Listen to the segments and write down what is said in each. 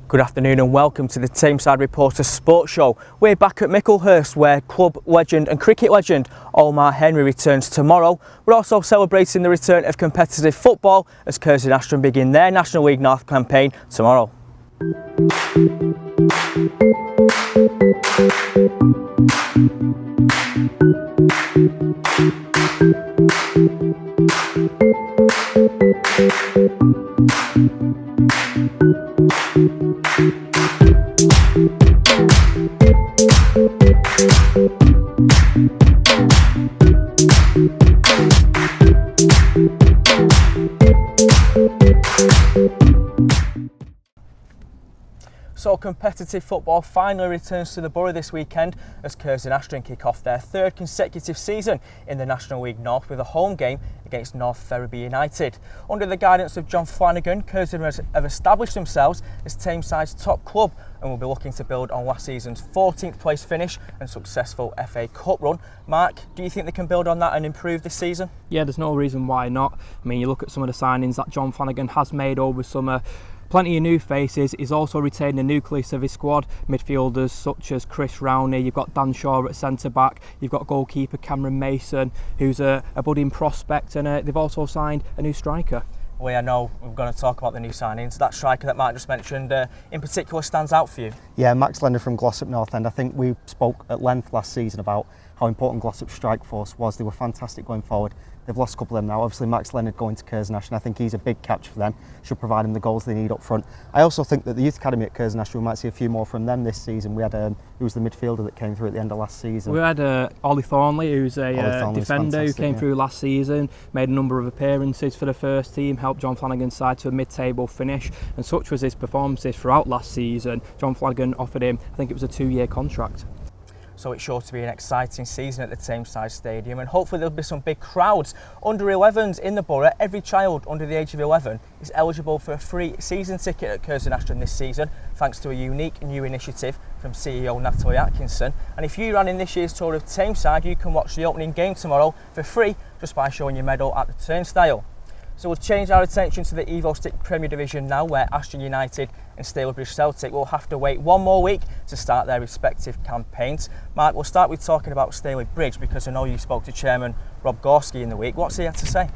Good afternoon and welcome to the Tameside Reporter Sports Show. We're back at Micklehurst where club legend and cricket legend Omar Henry returns tomorrow. We're also celebrating the return of competitive football as Curzon Ashton begin their National League North campaign tomorrow. So competitive football finally returns to the borough this weekend as Curzon Ashton kick off their third consecutive season in the National League North with a home game against North Ferriby United. Under the guidance of John Flanagan, Curzon have established themselves as Tameside's top club and will be looking to build on last season's 14th place finish and successful FA Cup run. Mark, do you think they can build on that and improve this season? Yeah, there's no reason why not. I mean, you look at some of the signings that John Flanagan has made over summer. Plenty of new faces. He's also retained the nucleus of his squad. Midfielders such as Chris Rowney, you've got Dan Shaw at centre back, you've got goalkeeper Cameron Mason, who's a budding prospect, and they've also signed a new striker. Well, I know we're going to talk about the new signings. That striker that Mark just mentioned in particular stands out for you. Yeah, Max Leonard from Glossop North End. I think we spoke at length last season about how important Glossop's strike force was. They were fantastic going forward. They've lost a couple of them now. Obviously, Max Leonard going to Curzon Ashton. I think he's a big catch for them. Should provide them the goals they need up front. I also think that the youth academy at Curzon Ashton, we might see a few more from them this season. We had who was the midfielder that came through at the end of last season? We had Ollie Thornley, who's a defender who came through last season, made a number of appearances for the first team, helped John Flanagan's side to a mid-table finish, and such was his performances throughout last season. John Flanagan offered him, I think it was a 2-year contract. So it's sure to be an exciting season at the Tameside Stadium, and hopefully there'll be some big crowds. Under 11s in the borough, every child under the age of 11 is eligible for a free season ticket at Curzon Ashton this season, thanks to a unique new initiative from CEO Natalie Atkinson. And if you ran in this year's tour of Tameside, you can watch the opening game tomorrow for free just by showing your medal at the turnstile. So we'll change our attention to the Evo Stick Premier Division now, where Ashton United and Stalybridge Celtic will have to wait one more week to start their respective campaigns. Mark, we'll start with talking about Stalybridge because I know you spoke to Chairman Rob Gorski in the week. What's he had to say?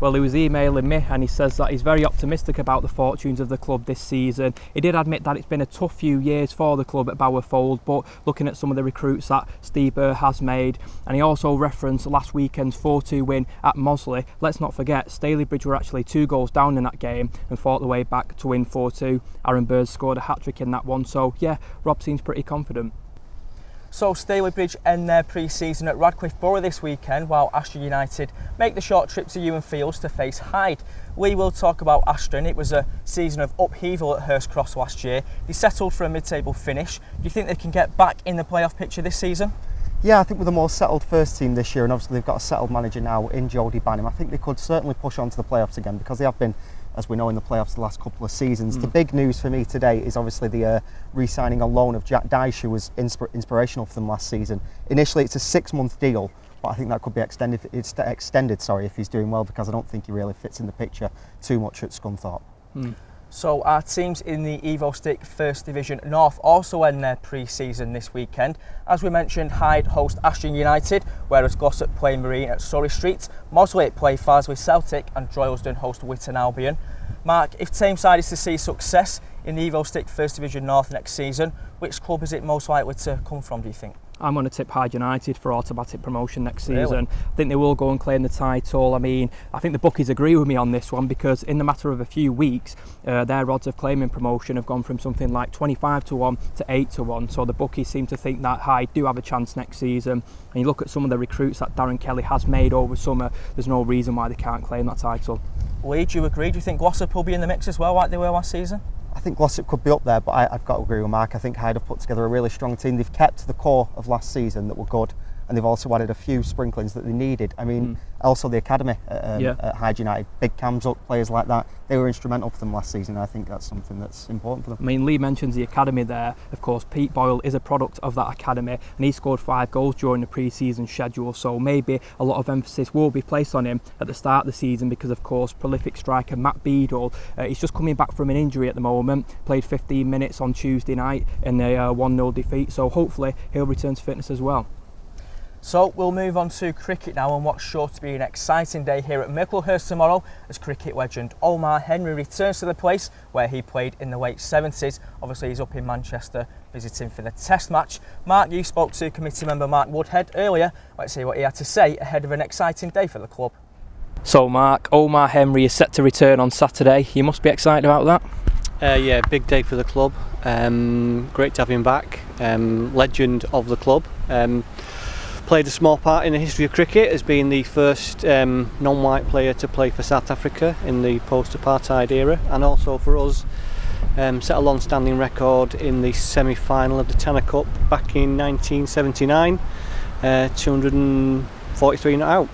Well, he was emailing me and he says that he's very optimistic about the fortunes of the club this season. He did admit that it's been a tough few years for the club at Bowerfold, but looking at some of the recruits that Steve Burr has made, and he also referenced last weekend's 4-2 win at Mosley. Let's not forget, Stalybridge were actually 2 goals down in that game and fought their way back to win 4-2. Aaron Bird scored a hat-trick in that one, so yeah, Rob seems pretty confident. So Stalybridge end their pre-season at Radcliffe Borough this weekend, while Ashton United make the short trip to Ewan Fields to face Hyde. We will talk about Ashton. It was a season of upheaval at Hurst Cross last year. They settled for a mid-table finish. Do you think they can get back in the playoff picture this season? Yeah, I think with a more settled first team this year, and obviously they've got a settled manager now in Jody Banham, I think they could certainly push on to the playoffs again, because they have been, as we know, in the playoffs the last couple of seasons. The big news for me today is obviously the re-signing on loan of Jack Dyche, who was inspirational for them last season. Initially it's a 6-month deal, but I think that could be extended if he's doing well, because I don't think he really fits in the picture too much at Scunthorpe. So our teams in the Evo Stick First Division North also end their pre-season this weekend. As we mentioned, Hyde host Ashton United, whereas Glossop play Marine at Surrey Street. Mosley play Farsley Celtic and Droylsden host Witton Albion. Mark, if Tameside is to see success in the Evo Stick First Division North next season, which club is it most likely to come from, do you think? I'm going to tip Hyde United for automatic promotion next season. Really? I think they will go and claim the title. I mean, I think the bookies agree with me on this one, because in the matter of a few weeks, their odds of claiming promotion have gone from something like 25-1 to 8-1. So the bookies seem to think that Hyde do have a chance next season. And you look at some of the recruits that Darren Kelly has made over summer, there's no reason why they can't claim that title. Lee, do you agree? Do you think Glossop will be in the mix as well, like they were last season? I think Glossop could be up there, but I've got to agree with Mark. I think Hyde have put together a really strong team. They've kept the core of last season that were good, and they've also added a few sprinklings that they needed. I mean, also the academy at Hyde United, big cams up, players like that, they were instrumental for them last season. I think that's something that's important for them. I mean, Lee mentions the academy there. Of course, Pete Boyle is a product of that academy, and he scored 5 goals during the pre-season schedule, so maybe a lot of emphasis will be placed on him at the start of the season because, of course, prolific striker Matt Beadle, he's just coming back from an injury at the moment, played 15 minutes on Tuesday night in a 1-0 defeat, so hopefully he'll return to fitness as well. So we'll move on to cricket now, and what's sure to be an exciting day here at Micklehurst tomorrow as cricket legend Omar Henry returns to the place where he played in the late 70s. Obviously he's up in Manchester visiting for the test match. Mark, you spoke to committee member Mark Woodhead earlier. Let's see what he had to say ahead of an exciting day for the club. So Mark, Omar Henry is set to return on Saturday. You must be excited about that. Yeah, big day for the club. Great to have him back. Legend of the club. Played a small part in the history of cricket as being the first non-white player to play for South Africa in the post-Apartheid era, and also for us set a long-standing record in the semi-final of the Tanner Cup back in 1979, 243 not out.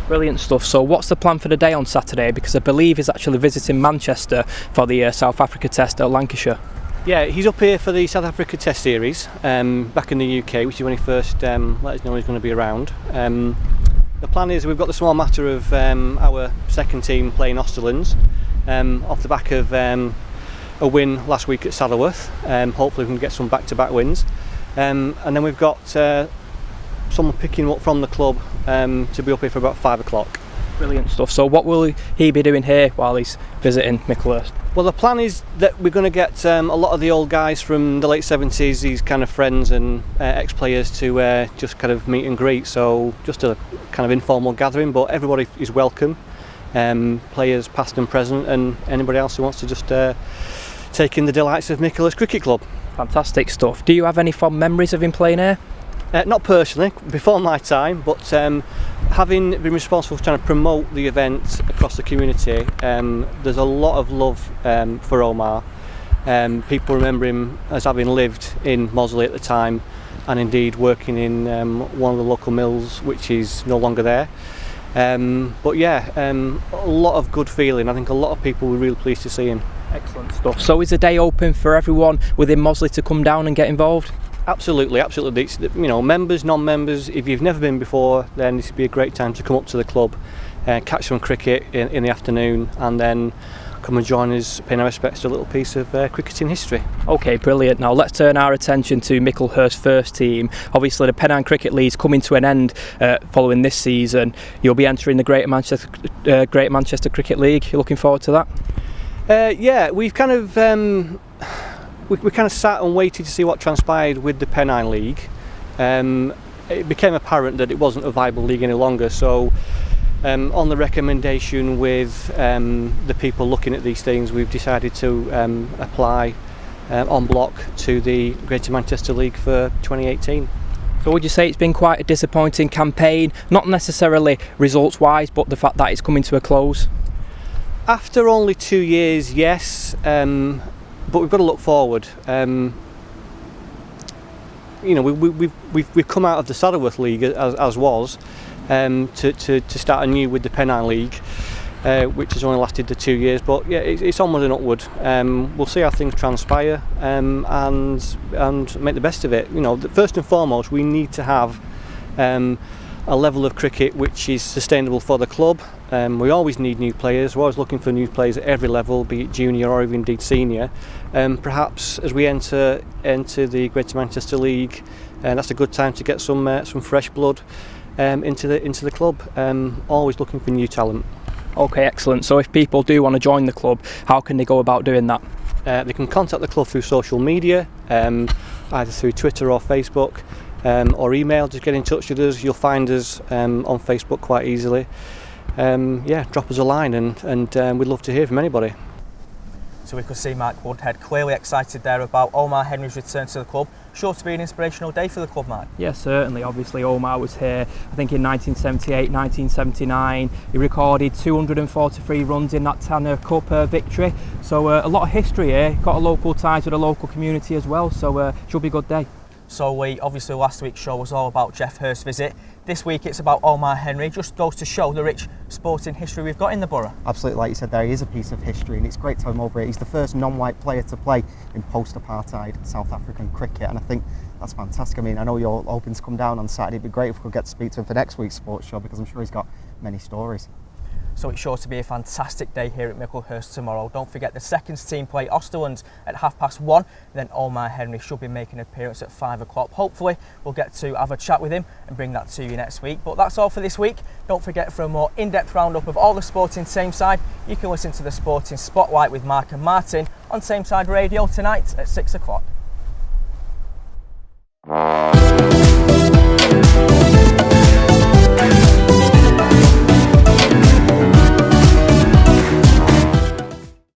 Brilliant stuff. So what's the plan for the day on Saturday? Because I believe he's actually visiting Manchester for the South Africa test at Lancashire. Yeah, he's up here for the South Africa Test Series back in the UK, which is when he first let us know he's going to be around. The plan is we've got the small matter of our second team playing Austerlands off the back of a win last week at Saddleworth. Hopefully we can get some back-to-back wins. And then we've got someone picking up from the club to be up here for about 5 o'clock. Brilliant stuff. So what will he be doing here while he's visiting Micklehurst? Well, the plan is that we're going to get a lot of the old guys from the late 70s, these kind of friends and ex-players to just kind of meet and greet. So just a kind of informal gathering, but everybody is welcome. Players past and present, and anybody else who wants to just take in the delights of Micklehurst Cricket Club. Fantastic stuff. Do you have any fond memories of him playing here? Not personally, before my time, but having been responsible for trying to promote the event across the community, there's a lot of love for Omar. People remember him as having lived in Moseley at the time, and indeed working in one of the local mills, which is no longer there. But yeah, a lot of good feeling. I think a lot of people were really pleased to see him. Excellent stuff. So is the day open for everyone within Moseley to come down and get involved? Absolutely, absolutely. It's, members, non-members, if you've never been before, then this would be a great time to come up to the club, catch some cricket in the afternoon, and then come and join us, paying our respects to a little piece of cricketing history. Okay, brilliant. Now let's turn our attention to Micklehurst first team. Obviously the Pennine Cricket League's coming to an end following this season. You'll be entering the Greater Manchester Cricket League. You're looking forward to that? Yeah, we've kind of we kind of sat and waited to see what transpired with the Pennine League. It became apparent that it wasn't a viable league any longer, so on the recommendation with the people looking at these things, we've decided to apply en bloc to the Greater Manchester League for 2018. So would you say it's been quite a disappointing campaign, not necessarily results wise, but the fact that it's coming to a close? After only 2 years, yes. But we've got to look forward. We've come out of the Saddleworth League as was to start anew with the Pennine League, which has only lasted the 2 years. But yeah, it's onward and upward. We'll see how things transpire and make the best of it. First and foremost, we need to have a level of cricket which is sustainable for the club. We always need new players. We're always looking for new players at every level, be it junior or even indeed senior. Perhaps as we enter the Greater Manchester League, that's a good time to get some fresh blood into the club. Always looking for new talent. Okay, excellent. So if people do want to join the club, how can they go about doing that? They can contact the club through social media, either through Twitter or Facebook, or email. Just get in touch with us. You'll find us on Facebook quite easily. Drop us a line, and we'd love to hear from anybody. So we could see Mark Woodhead clearly excited there about Omar Henry's return to the club. Sure to be an inspirational day for the club, Mark. Yeah, certainly. Obviously Omar was here, I think in 1978, 1979. He recorded 243 runs in that Tanner Cup victory. So a lot of history here. Got a local ties with the local community as well. So should be a good day. So obviously last week's show was all about Geoff Hurst's visit. This week it's about Omar Henry. Just goes to show the rich sporting history we've got in the borough. Absolutely, like you said there, he is a piece of history, and it's great to have him over here. He's the first non-white player to play in post-Apartheid South African cricket, and I think that's fantastic. I mean, I know you're hoping to come down on Saturday. It'd be great if we could get to speak to him for next week's sports show, because I'm sure he's got many stories. So it's sure to be a fantastic day here at Micklehurst tomorrow. Don't forget the seconds team play Osterland at 1:30. Then Omar Henry should be making an appearance at 5 o'clock. Hopefully we'll get to have a chat with him and bring that to you next week. But that's all for this week. Don't forget, for a more in-depth roundup of all the sport in Tameside, you can listen to the Sporting Spotlight with Mark and Martin on Tameside Radio tonight at 6 o'clock.